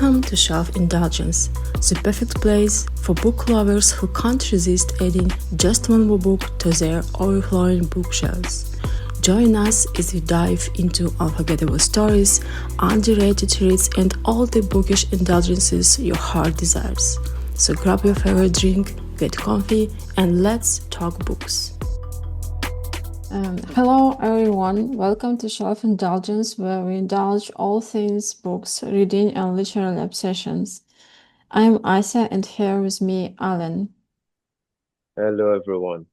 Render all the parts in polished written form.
Welcome to Shelf Indulgence, the perfect place for book lovers who can't resist adding just one more book to their overflowing bookshelves. Join us as we dive into unforgettable stories, underrated reads, and all the bookish indulgences your heart desires. So grab your favorite drink, get comfy, and let's talk books. Hello everyone, welcome to Shelf Indulgence, where we indulge all things books, reading, and literary obsessions. I'm Asa, and here with me, Alan. Hello, everyone.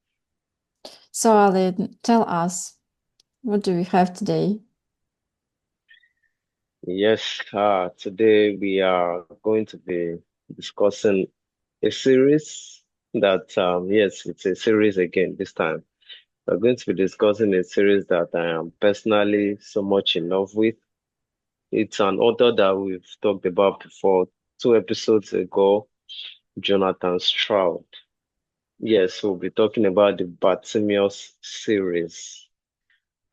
So, Alan, tell us, what do we have today? Yes, today we are going to be discussing a series that, yes, it's a series again this time. We're going to be discussing a series that I am personally so much in love with. It's an author that we've talked about before 2 episodes ago, Jonathan Stroud. Yes, we'll be talking about the Bartimaeus series.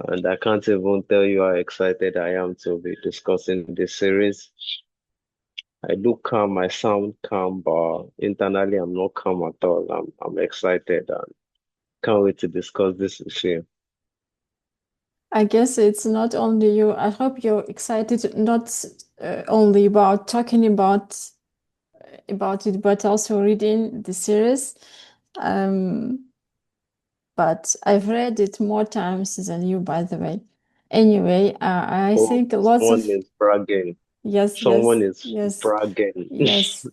And I can't even tell you how excited I am to be discussing this series. I look calm, I sound calm, but internally I'm not calm at all. I'm excited and can't wait to discuss this with you. I guess it's not only you. I hope you're excited not only about talking about it, but also reading the series. Um, but I've read it more times than you, by the way. Anyway, I Oh, think lots someone of is bragging. yes, Someone yes, is yes, bragging. yes.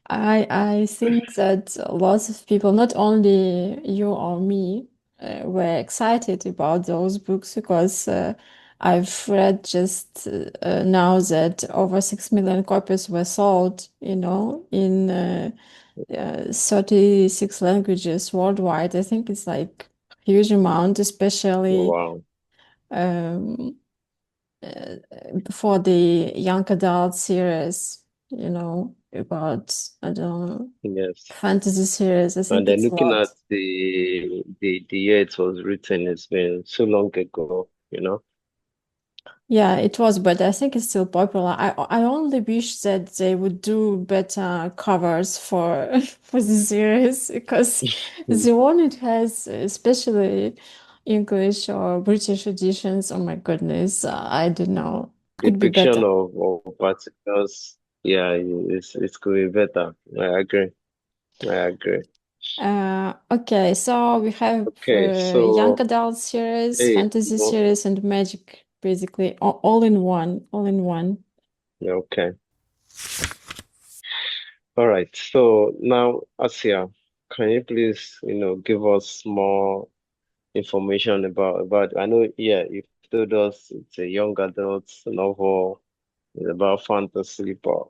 I think that lots of people, not only you or me, were excited about those books because I've read just now that over 6 million copies were sold, in 36 languages worldwide. I think it's like a huge amount, especially Wow. um, for the young adult series, about, I don't know, Yes. fantasy series. I And think then it's a looking lot. at the year it was written, it's been so long ago, you know? Yeah, it was, but I think it's still popular. I only wish that they would do better covers for for the series because the one it has, especially English or British editions, oh my goodness, I don't know, could be Depiction better. of particles, yeah, it's could be better. I agree. I agree. Okay, so we have Okay, young so adult series, hey, fantasy series, and magic, basically all in one, all in one. yeah, okay. All right. So now, Asia, can you please, give us more information about I know, yeah, you told us it's a young adult novel, it's about fantasy, but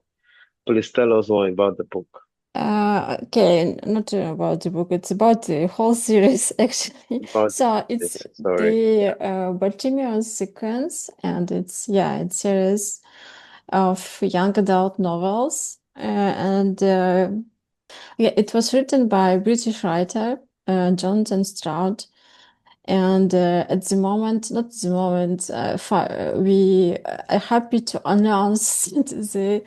please tell us more about the book. Okay, not about the book, it's about the whole series actually. About So it's this, sorry. the Yeah. Bartimaeus sequence, and it's series of young adult novels. And yeah, it was written by a British writer, Jonathan Stroud. And at the moment, not the moment, we are happy to announce that the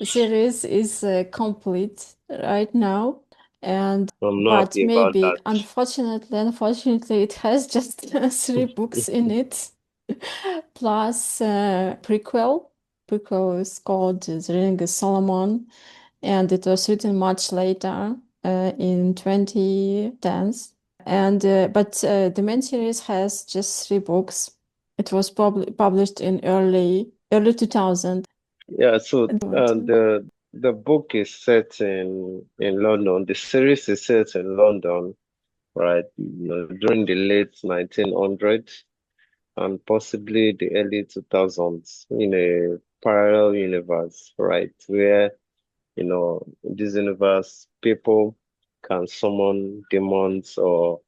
series is complete right now. And I'm not but happy about maybe, that. unfortunately, it has just three books in it, plus prequel. Prequel is called The Ring of Solomon, and it was written much later, in 2010s. And but the main series has just three books. It was published in early 2000. Yeah, so the book is set in London. The series is set in London, right? During the late 1900s and possibly the early 2000s in a parallel universe, right? Where, in this universe, people can summon demons, or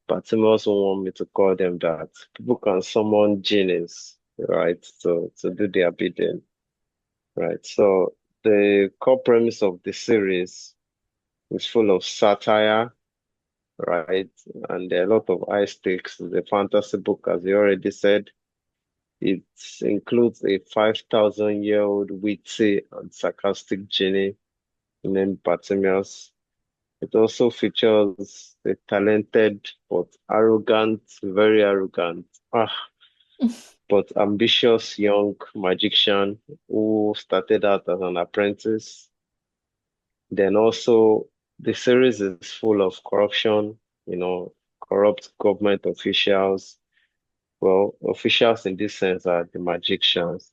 Bartimaeus won't want me to call them that. People can summon genies, right? To do their bidding, right? So the core premise of the series is full of satire, right? And there are a lot of high stakes. The fantasy book, as you already said, It includes a 5,000-year-old witty and sarcastic genie named Bartimaeus. It also features a talented but arrogant, very arrogant, but ambitious young magician who started out as an apprentice. Then also the series is full of corruption, corrupt government officials. Well, officials in this sense are the magicians.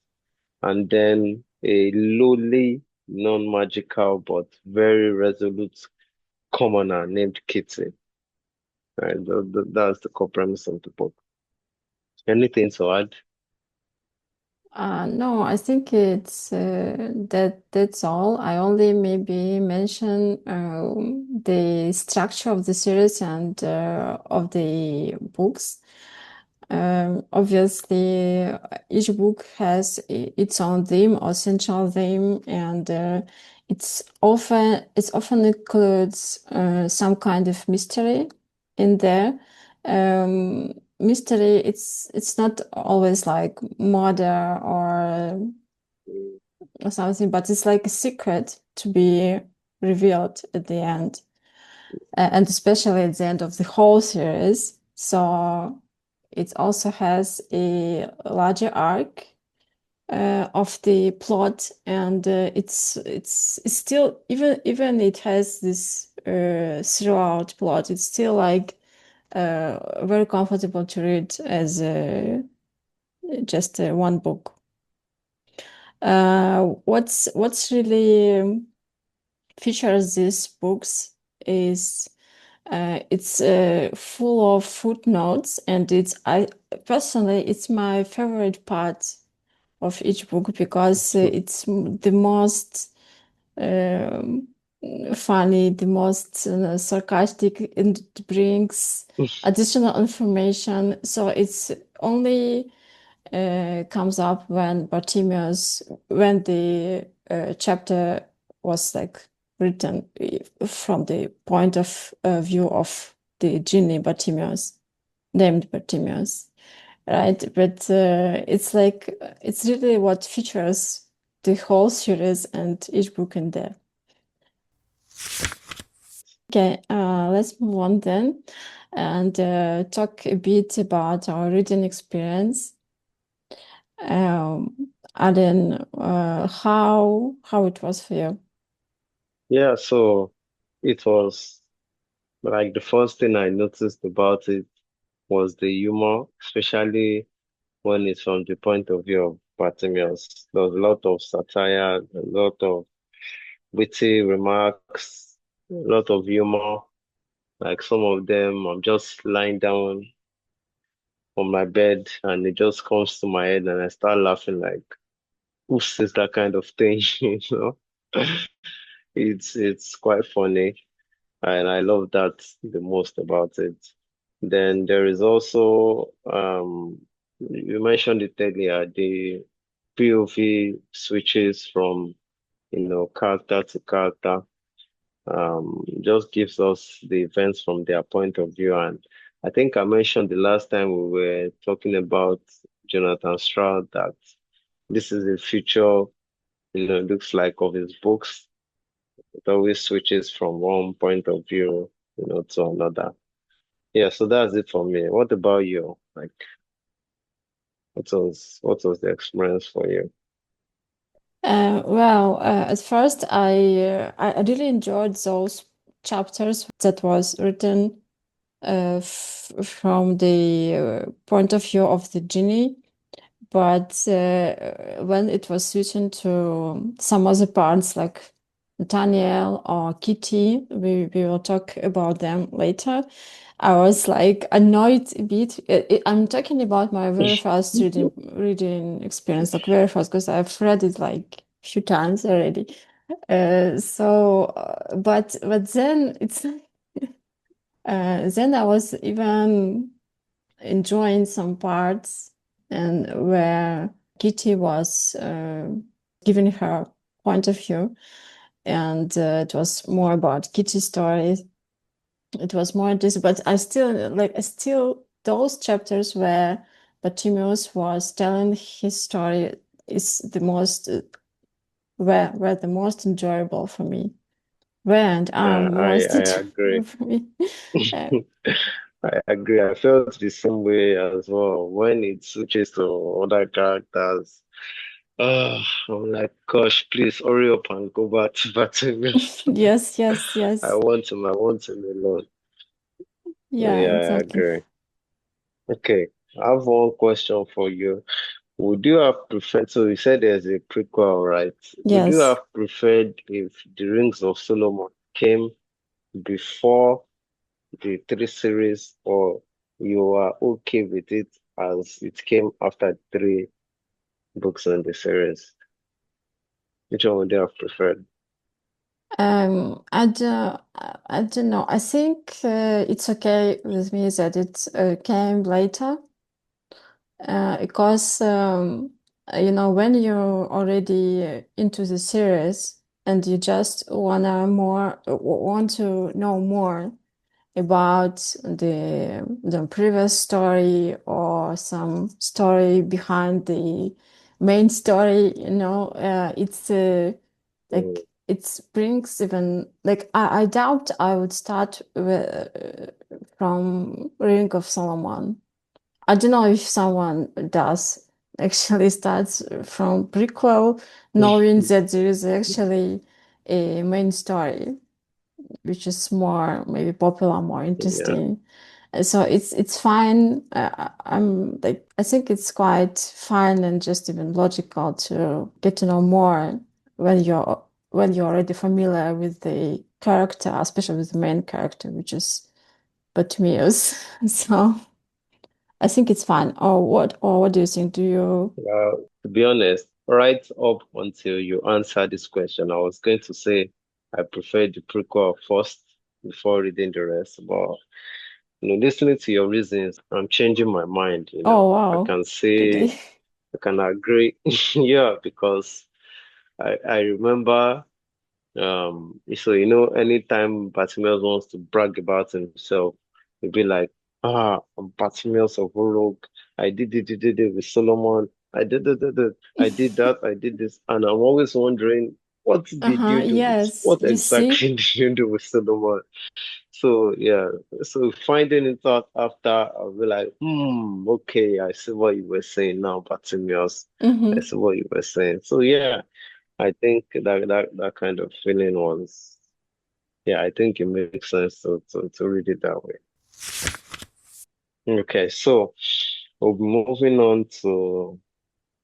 And then a lowly, non-magical, but very resolute commoner named Kitty. Right? That's the core premise of the book. Anything to add? No, I think it's that's all. I only maybe mention the structure of the series and of the books. Obviously, each book has its own theme or central theme, and it often includes some kind of mystery in there. Mystery, it's not always like murder or something, but it's like a secret to be revealed at the end, and especially at the end of the whole series. So it also has a larger arc of the plot, and it's still, even it has this throughout plot. It's still like very comfortable to read as just one book. What's really features these books is it's full of footnotes, and I personally, it's my favorite part of each book because it's the most um, funny, the most sarcastic, and it brings additional information. So it's only comes up when when the chapter was like written from the point of view of the djinni Bartimaeus, named Bartimaeus, right? But it's really what features the whole series and each book in there. Okay, let's move on then and talk a bit about our reading experience. Aden, how it was for you? Yeah, so it was like the first thing I noticed about it was the humor, especially when it's from the point of view of Bartimaeus. There was a lot of satire, a lot of witty remarks, a lot of humor. Like some of them, I'm just lying down on my bed and it just comes to my head and I start laughing like, who says that kind of thing? You know? It's quite funny and I love that the most about it. Then there is also you mentioned it earlier, the POV switches from character to character. Just gives us the events from their point of view. And I think I mentioned the last time we were talking about Jonathan Stroud that this is the future, it looks like of his books. It always switches from one point of view, to another. Yeah, so that's it for me. What about you? Like, what was the experience for you? Well, at first I really enjoyed those chapters that was written from the point of view of the genie, but when it was switching to some other parts like Nathaniel or Kitty, we will talk about them later. I was like annoyed a bit. I'm talking about my very first reading experience, like very first, because I've read it like a few times already. But then then I was even enjoying some parts and where Kitty was giving her point of view, and it was more about Kitty's story. It was more this, but I still those chapters were Bartimaeus was telling his story is the most were the most enjoyable for me. Were and are Yeah, most I enjoyable agree. for me. Uh, I agree. I felt the same way as well when it switches to other characters. I'm like, gosh, please hurry up and go back to Bartimaeus. yes, yes, I yes. want him. I want him alone. Yeah, Yeah, I exactly. agree. Okay, I have one question for you. Would you have preferred, so you said there's a prequel, right? Would you Yes. have preferred if the Rings of Solomon came before the three series, or you are okay with it as it came after three books in the series? Which one would you have preferred? I don't know. I think it's okay with me that it came later because when you're already into the series and you just want to know more about the previous story or some story behind the main story, it's Mm, like it brings even like I doubt I would start from Ring of Solomon. I don't know if someone does actually starts from prequel, knowing that there is actually a main story which is more maybe popular, more yeah, interesting. So it's fine. I'm like I think it's quite fine and just even logical to get to know more when you're already familiar with the character, especially with the main character, which is Bartimaeus. So I think it's fine. Or what do you think? Do you? to be honest, right up until you answer this question, I was going to say I prefer the prequel first before reading the rest, but listening to your reasons, I'm changing my mind, Oh I wow, can say, really? I can agree. Yeah, because I remember, so, anytime Bartimaeus wants to brag about himself, he'll be like, I'm Bartimaeus of Uruk. I did it with Solomon. I did that, I did this. And I'm always wondering, what did Uh-huh. you do Yes, what you see. exactly did you do with Solomon? So yeah, so finding it out after, I'll be like, okay, I see what you were saying now, Bartimaeus. I Mm-hmm. see what you were saying. So yeah, I think that kind of feeling was, yeah, I think it makes sense to read it that way. Okay, so we'll be moving on to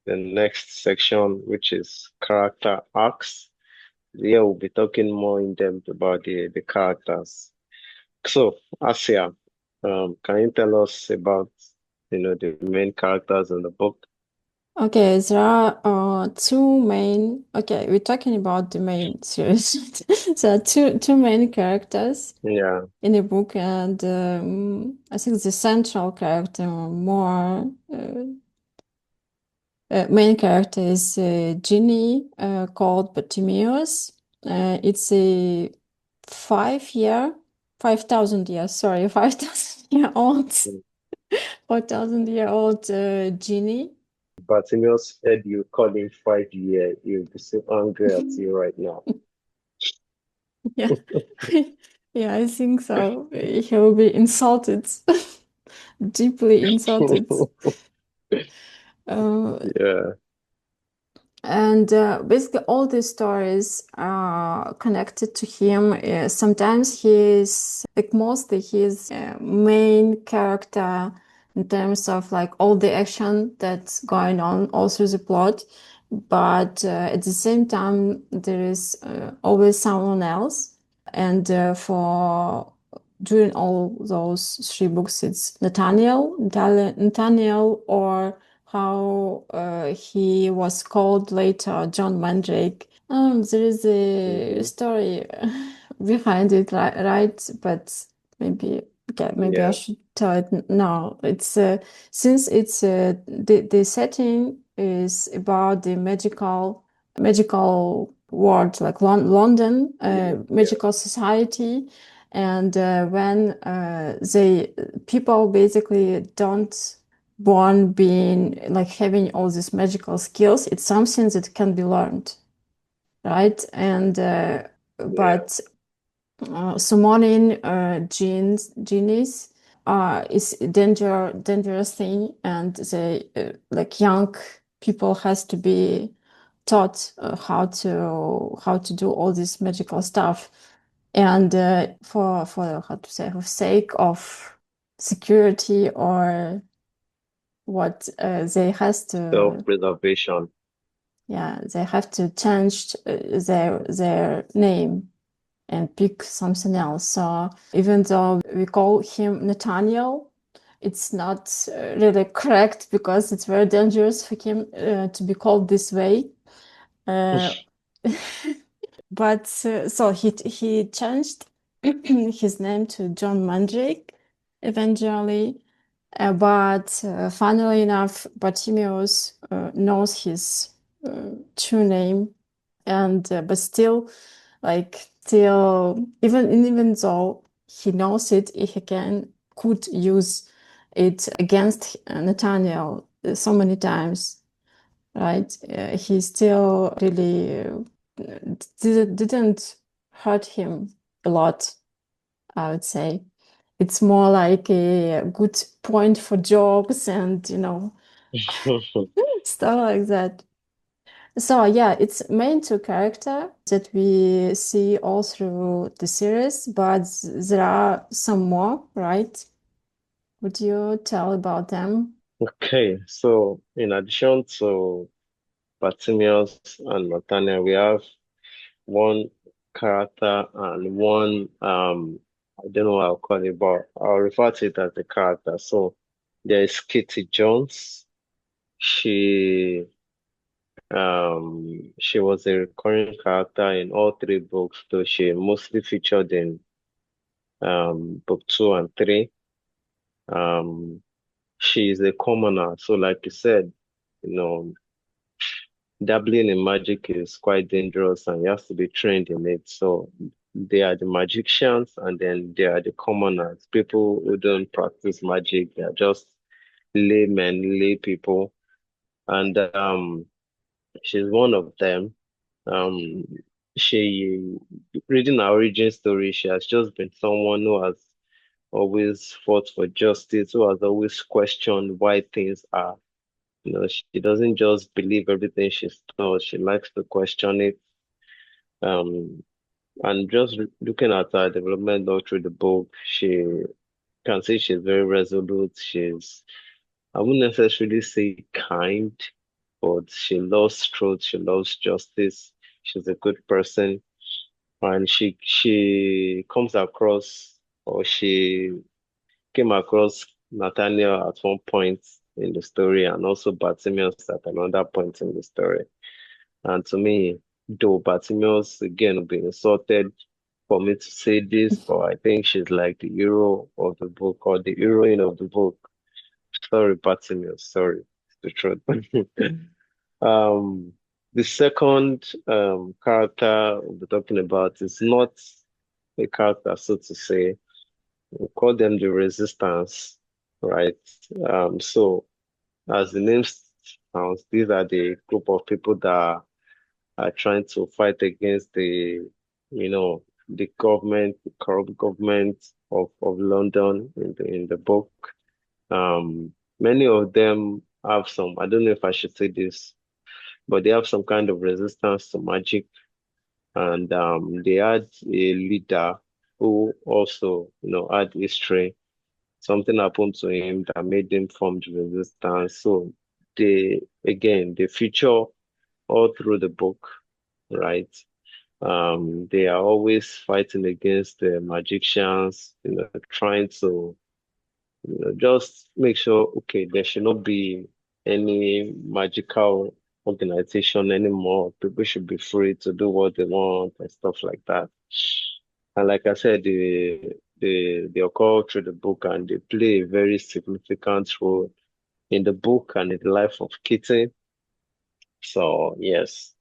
the next section, which is character arcs. Yeah, we'll be talking more in depth about the characters. So, Asia, can you tell us about, the main characters in the book? Okay, there are two main. Okay, we're talking about the main series. There are two main characters Yeah, in the book, and I think the central character, more main character is Ginny, called Bartimaeus. It's a 5 year, 5,000 years. Sorry, 5,000 year old, 4,000 year old Ginny. Bartimaeus said you called him 5 year. He'll be so angry at you right now. Yeah. Yeah, I think so. He will be insulted, deeply insulted. Uh, Yeah, and basically, all these stories are connected to him. Sometimes mostly he's main character in terms of like all the action that's going on all through the plot. But at the same time, there is always someone else. And for during all those three books, it's Nathaniel, or how he was called later, John Mandrake. There is a hmm, story behind it, right? But maybe, okay, maybe I yeah, should tell it now. It's since it's the setting is about the magical world, like London, yeah, magical society, and when they people basically don't. born being like having all these magical skills. It's something that can be learned, right? And Yeah. but summoning genies is a dangerous thing, and they like young people has to be taught how to do all this magical stuff, and for how to say for sake of security or what they has to Self-preservation. yeah they have to change their name and pick something else. So even though we call him Nathaniel, it's not really correct because it's very dangerous for him to be called this way. Uh, but so he changed his name to John Mandrake eventually. But funnily enough, Bartimaeus knows his true name, and but still, like still, even though he knows it, he could use it against Nathaniel so many times, right? He still really didn't hurt him a lot, I would say. It's more like a good point for jokes and, stuff like that. So yeah, it's main two character that we see all through the series, but there are some more, right? Would you tell about them? Okay, so in addition to Bartimaeus and Nathaniel, we have one character and one I don't know what I'll call it, but I'll refer to it as the character. So there is Kitty Jones. She she was a recurring character in all three books, though she mostly featured in book two and three. Um she is a commoner, so like you said, you know, dabbling in magic is quite dangerous and you have to be trained in it. So they are the magicians and then they are the commoners, people who don't practice magic. They are just laymen, lay people. And she's one of them. Um, she, reading her origin story, she has just been someone who has always fought for justice, who has always questioned why things are. You know, she doesn't just believe everything she's told. She likes to question it. Um, and just looking at her development all through the book, she can say she's very resolute. I wouldn't necessarily say kind, but she loves truth. She loves justice. She's a good person, and she comes across, or she came across Nathaniel at one point in the story, and also Bartimaeus at another point in the story. And to me, though Bartimaeus again will be insulted for me to say this, but I think she's like the hero of the book or the heroine of the book. Sorry, Bartimaeus, sorry, it's the truth. Um, the second character we'll be talking about is not a character, so to say. We call them the resistance, right? So as the name sounds, these are the group of people that are trying to fight against the government, the corrupt government of London in the book. Many of them have some, I don't know if I should say this, but they have some kind of resistance to magic. And they had a leader who also, had history. Something happened to him that made him form the resistance. So they feature all through the book, right? They are always fighting against the magicians, trying to, just make sure, okay, there should not be any magical organization anymore. People should be free to do what they want and stuff like that. And like I said, they occur through the book and they play a very significant role in the book and in the life of Kitty. So yes,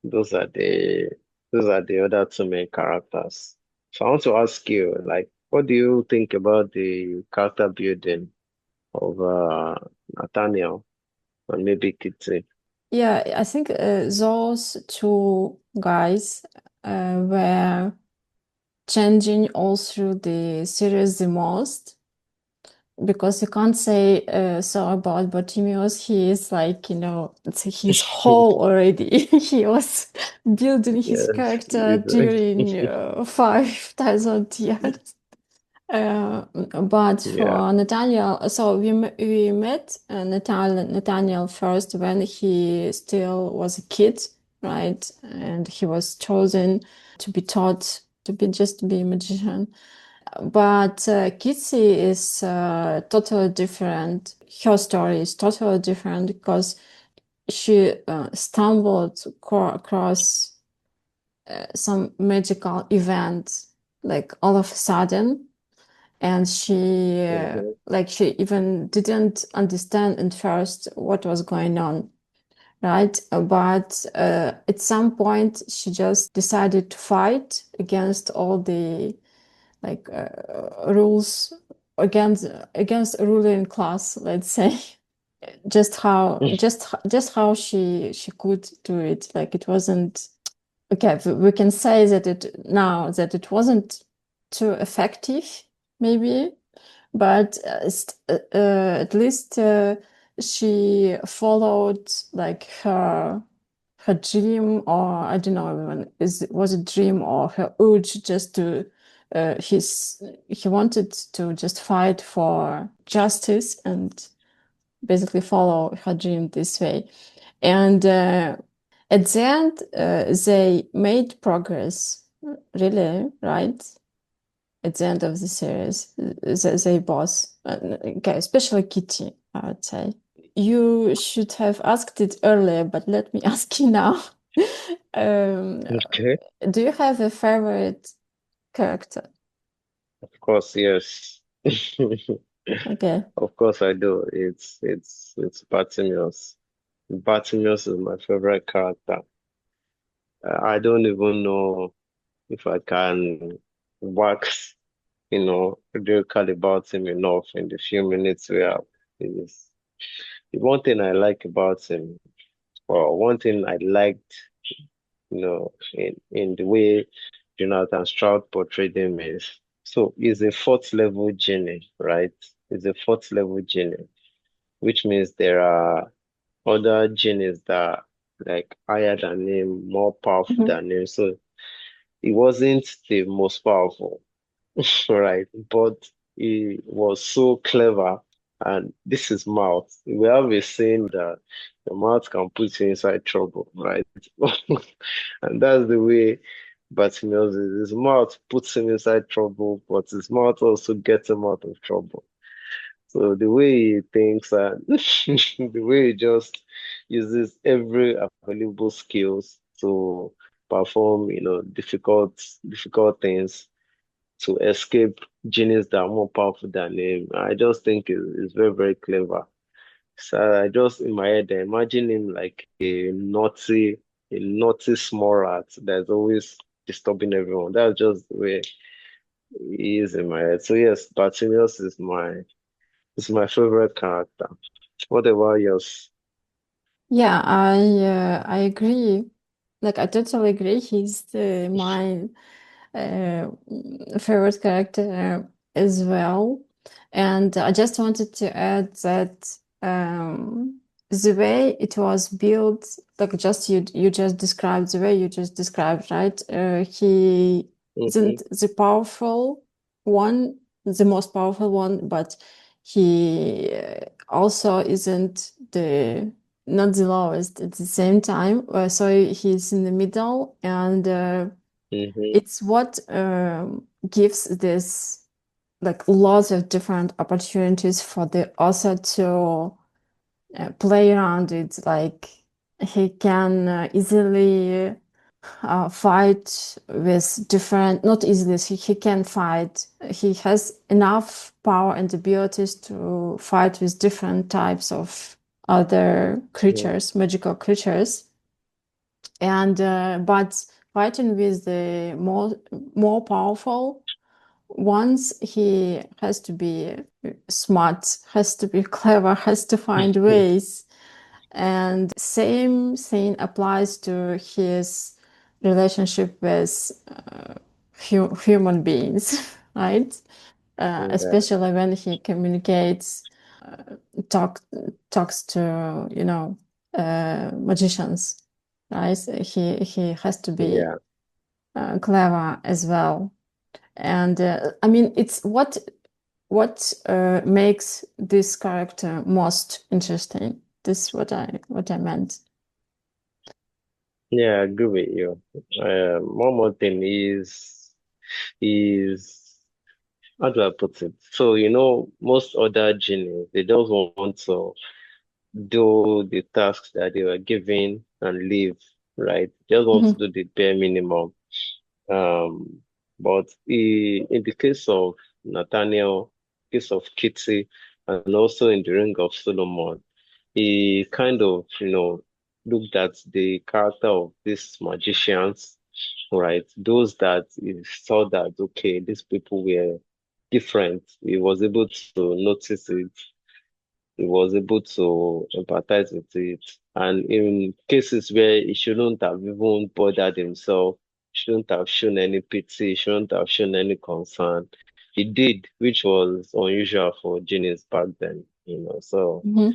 those are the those are the other two main characters. So I want to ask you, like, what do you think about the character building of Nathaniel and maybe Kitty. Yeah, I think those two guys were changing all through the series the most because you can't say so about Bartimaeus. He is like, he's whole already. He was building his Yes, character during 5,000 years. But yeah, for Nathaniel, so we met Nathaniel first when he still was a kid, right? And he was chosen to be taught to be a magician. But Kitsi is totally different. Her story is totally different because she stumbled across some magical event, like all of a sudden, and hmm, she even didn't understand at first what was going on, right? But at some point, she just decided to fight against all the rules against a ruling class, let's say. Just how she could do it. Like it wasn't okay. We can say that it wasn't too effective, maybe, but at least she followed like her dream, or I don't know even was a dream or her urge just to he wanted to just fight for justice and basically follow her dream this way. And at the end, they made progress, really, right? At the end of the series, they both, okay, especially Kitty, I would say. You should have asked it earlier, but let me ask you now. Um, okay. do you have a favorite character? Of course, yes. Okay. Of course I do. It's Bartimaeus. Bartimaeus is my favorite character. I don't even know if I can wax, lyrical about him enough in the few minutes we have. Is the one thing I like about him, or one thing I liked, in the way Jonathan Stroud portrayed him is so he's a fourth level genie, right? He's a fourth level genie, which means there are other genies that are like higher than him, more powerful Mhm. than him. So he wasn't the most powerful, right? But he was so clever. And this is mouth. We have a saying that your mouth can put you inside trouble, right? And that's the way Bartimaeus is. His mouth puts him inside trouble, but his mouth also gets him out of trouble. So the way he thinks and the way he just uses every available skills to perform, difficult things to escape genies that are more powerful than him. I just think is very, very clever. So I just in my head I imagine him like a naughty small rat that's always disturbing everyone. That's just the way he is in my head. So yes, Bartimaeus is my favorite character. What about yours? Yeah, I agree. Like I totally agree. He's my uh, favorite character as well. And I just wanted to add that the way it was built, like just you just described the way you just described, right? He Mm-hmm, isn't the powerful one, the most powerful one, but he also isn't the not the lowest at the same time. So he's in the middle, and mm-hmm, it's what gives this like lots of different opportunities for the author to play around it. Like he can easily fight with different, not easily, he can fight. He has enough power and abilities to fight with different types of other creatures, magical creatures. And but fighting with the more powerful once he has to be smart, has to be clever, has to find ways. And same thing applies to his relationship with human beings, right? Yeah, Especially when he communicates, talk, talks to, magicians, right? He has to be yeah, clever as well. And I mean, it's what makes this character most interesting. This is what I meant. yeah, I agree with you. One more thing is how do I put it? So, most other genies, they just want to do the tasks that they were given and leave, right? Just want to Mhm, do the bare minimum. Um, but in the case of Nathaniel, case of Kitty, and also in the Ring of Solomon, he kind of, looked at the character of these magicians, right? Those that he saw that, okay, these people were different. He was able to notice it. He was able to empathize with it. And in cases where he shouldn't have even bothered himself, shouldn't have shown any pity, shouldn't have shown any concern, he did, which was unusual for genius back then. So mhm.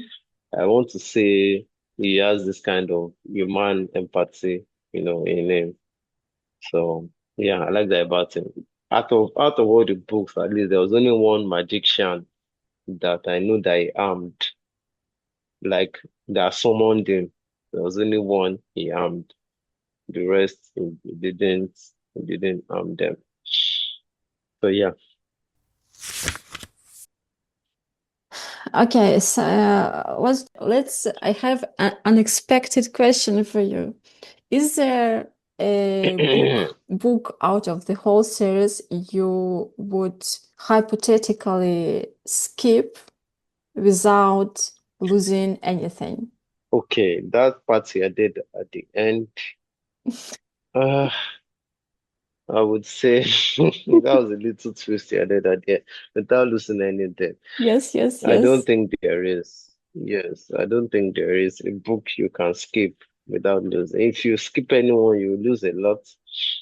I want to say he has this kind of human empathy, in him. So yeah, I like that about him. Out of all the books, at least there was only one magician that I know that he armed, like that summoned him. There was only one he armed. The rest he didn't arm them. So yeah. Okay, so I have an unexpected question for you. Is there a book out of the whole series you would hypothetically skip without losing anything? Okay, that party I did at the end, uh, I would say that was a little twisty I did at the end without losing anything. Yes, yes, I don't yes. think there is. Yes, I don't think there is a book you can skip without losing. If you skip anyone, you lose a lot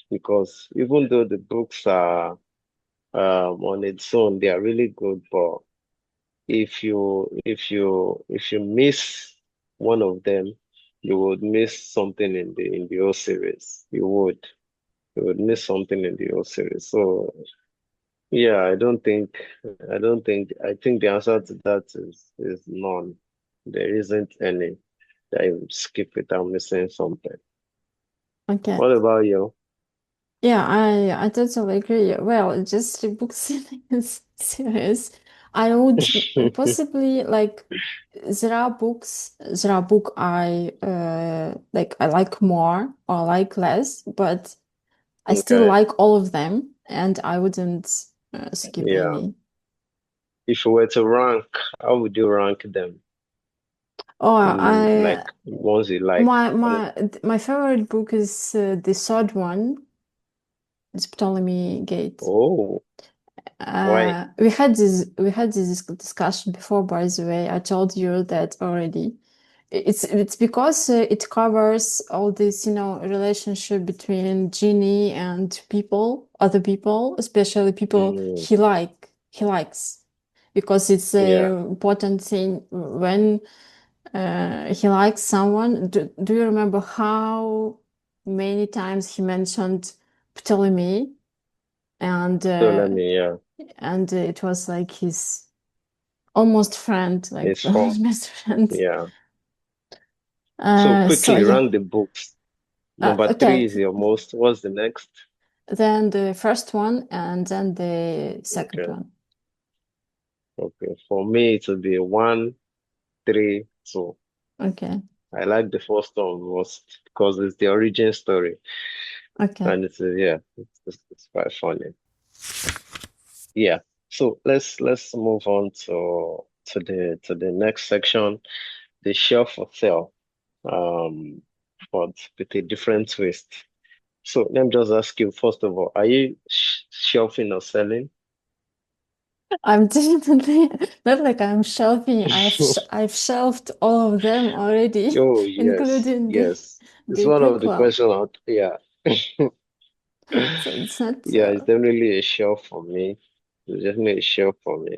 because even though the books are on its own, they are really good, but if you miss one of them, you would miss something in the whole series. You would miss something in the whole series. So yeah, I think the answer to that is none. There isn't any that you would skip without missing something. Okay. What about you? Yeah, I totally agree. Well, just the book series. I would possibly like there are book I like more or like less, but I still Okay, like all of them and I wouldn't skip yeah. any. If you were to rank, how would you rank them? Oh, Like ones you like. my favorite book is the third one. It's Ptolemy Gate. Oh, why? We had this discussion before, by the way. I told you that already. It's because it covers all this, relationship between Genie and people, other people, especially people Mm, he likes, because it's a yeah, important thing when he likes someone. Do you remember how many times he mentioned Ptolemy and so let me, yeah, it was like his almost friend, like it's from, almost best friend. yeah. So So quickly yeah. rank the books. Number three Okay. is your most. What's the next? Then the first one and then the second Okay, one. okay. For me, it will be one, three, two. Okay. I like the first one most because it's the origin story, Okay. and it's quite funny. Yeah. So let's move on to the next section, the shelf for sale. Um, but with a different twist. So let me just ask you, first of all, are you shelving or selling? I'm definitely not like I'm shelving. I've shelved all of them already, Oh, yes, including yes. It's the one of the prequel. questions out, yeah. So it's not. Yeah, it's definitely a shelf for me. It's definitely a shelf for me.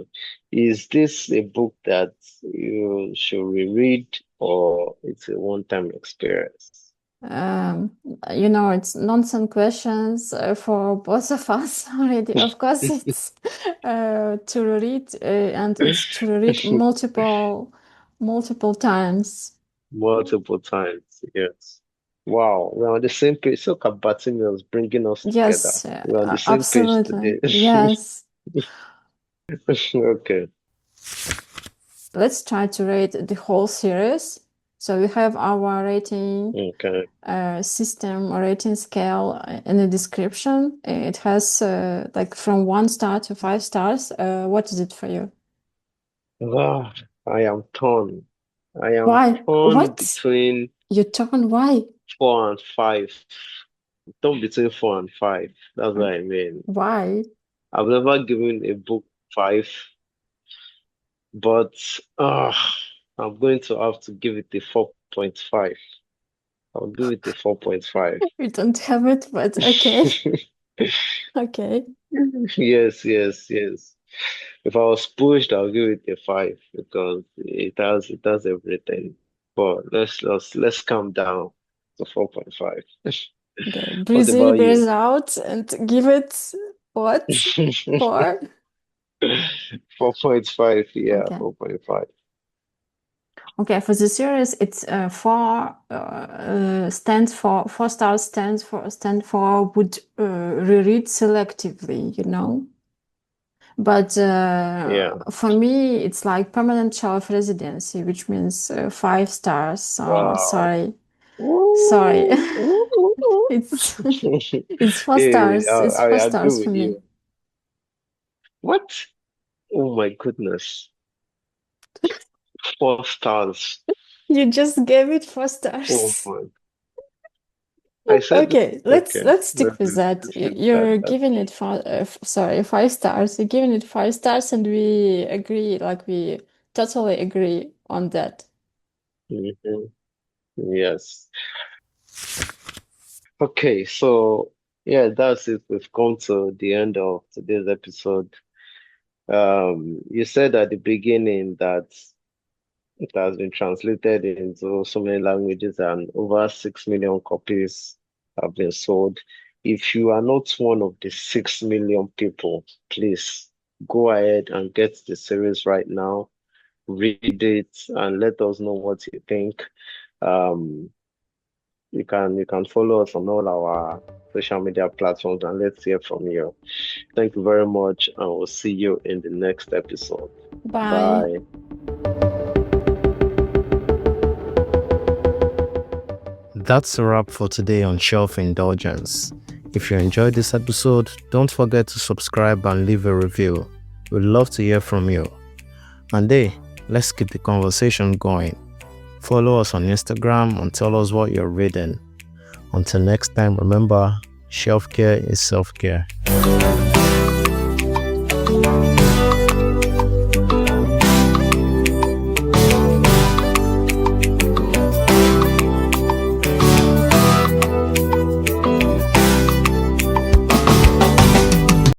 Is this a book that you should reread or it's a one-time experience? Um, it's nonsense questions for both of us already. Of course, it's to read, and it's to read multiple times. Multiple times, yes. Wow, we're on the same page. So Bartimaeus bringing us together. Yes, We're on the same page absolutely. today. Yes. Okay, Let's try to rate the whole series. So we have our rating okay. system or rating scale in the description. It has like from 1 star to 5 stars. What is it for you? Ah, I am torn. I am Why? torn What? between You turn why? 4 and 5. Torn between 4 and 5. That's what I mean. Why? I've never given a book 5, but I'm going to have to give it a 4.5. I'll give it a 4.5. We don't have it, but okay. Okay. Yes, yes, yes. If I was pushed, I'll give it a 5 because it has everything. But let's calm down to 4.5. Okay. What Breathe in, about breathe you? out, and give it what? 4? 4.5, yeah, Okay. 4.5. Okay, for the series, it's 4 stars stand for would reread selectively, But Yeah. for me, it's like permanent shelf residency, which means 5 stars. So Wow. sorry, Ooh, ooh, ooh, ooh. it's it's four Hey, stars. It's I four agree stars for with me. you. What? Oh my goodness. 4 stars. You just gave it four Oh stars. my. I said, Okay, let's okay, let's stick with that. let's leave that. You're giving it 5 stars. You're giving it 5 stars, and we agree, like we totally agree on that. Mhm. Yes. Okay, so yeah, that's it. We've come to the end of today's episode. You said at the beginning that it has been translated into so many languages and over 6 million copies have been sold. If you are not one of the 6 million people, please go ahead and get the series right now, read it, and let us know what you think. Um, you can follow us on all our social media platforms and let's hear from you. Thank you very much, and we'll see you in the next episode. Bye. Bye. That's a wrap for today on Shelf Indulgence. If you enjoyed this episode, don't forget to subscribe and leave a review. We'd love to hear from you. And hey, let's keep the conversation going. Follow us on Instagram and tell us what you're reading. Until next time, remember, shelf care is self care.